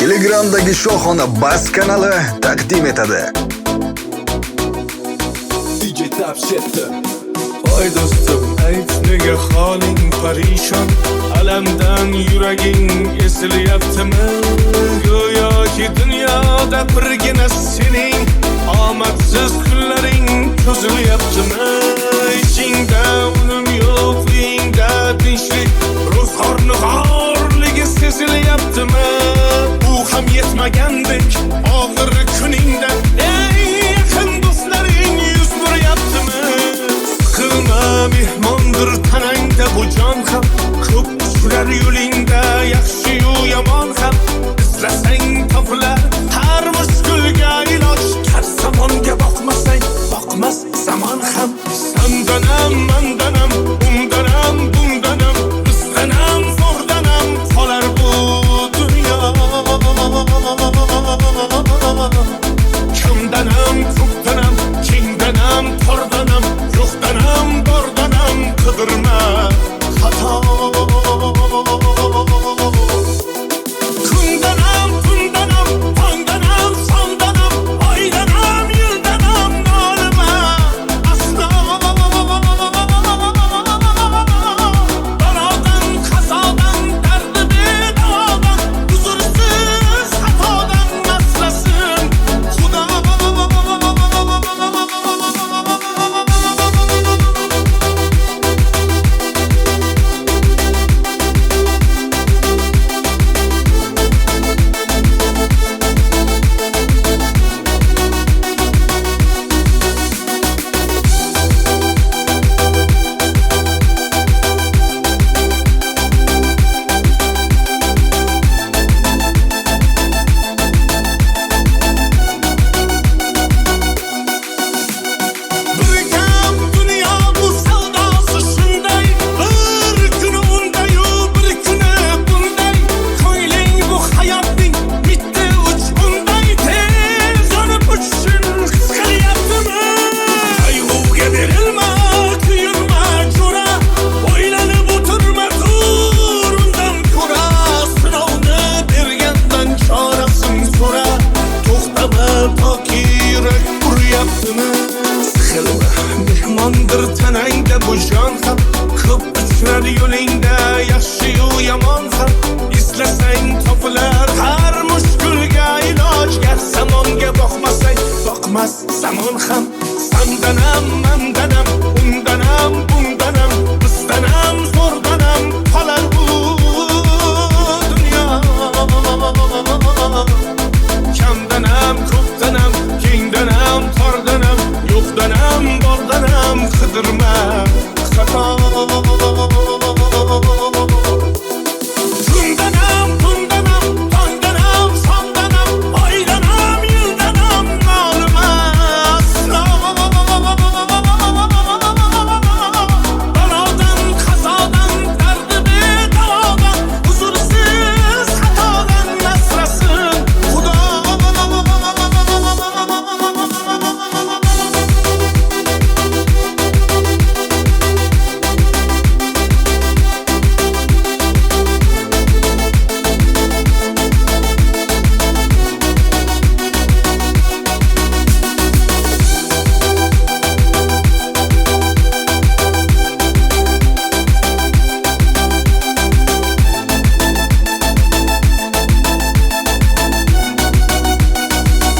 Telegramdagi Shohona Bas kanali taqdim etadi. DJ Tap Shetdi. Voy do'stim, ayt nega holing parishon, alamdan yuraging esilyaptimi? Go'yoki dunyoda birgina sening omadsiz kunlaring cho'zilyaptimi? Ichingda unum yo'q, uyingda tinchlik, ro'zg'orni g'orligi sezilyaptimi? Bu ham yetmagandek og'ir kuningda yaqin do'stlaring yuz buryaptimi? Qilma mehmondir tanangda bu jon ham, ko'p surar yo'lingda yaxshi-yu yomon ham. Izlasang topilar har mushkulga iloj, kar zamonga boqmasang boqmas zamon ham. Sandanam, mandanam, undanam, bundanam, bizdanam, zo'rdanam qolar bu dunyo. Kamdanam, ko'pdanam, kengdanam, tordanam, yo'qdanam, bordanam, qidirma xato. Kundanam, tundanam, tongdanam, sondanam, oydanam, yildanam, nolima aslo. Balodan, qazodan, dardi bedavodan, huzursiz xatodan asrasin Xudo. Birgam dunyo bu savdosi shunday, bir kuni undayu bir kuni bunday. Ko'yling bu hayotning bitta uch bunday, tez yonib o'tishini his qilyaptimi? Qayg'uga berilma, kuyinma jo'ra, o'ylanib o'tirma, tur undan ko'ra. Sinovni bergandan chorasin so'ra, to'xtama toki yurak uryaptimi? Qilma mehmondir tanangda bu jon ham, ko'p uchrar yo'lingda yaxshi-yu yomon ham. Izlasang topilar har mushkulga iloj, gar zamonga boqmasang boqmas zamon ham. Sandanam, mandanam, undanam, bundanam, bizdanam, zo'rdanam qolar bu dunyo. Kamdanam, ko'pdanam, kengdanam, tordanam, yo'qdanam, bordanam, qidirma xato. Kundanam, tundanam, tongdanam, sondanam, oydanam, yildanam, nolima aslo. Balodan, qazodan, dardi bedavodan, huzursiz xatodan asrasin Xudo.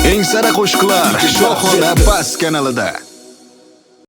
Eng sara qo'shiqlar Shohona Bas kanalida.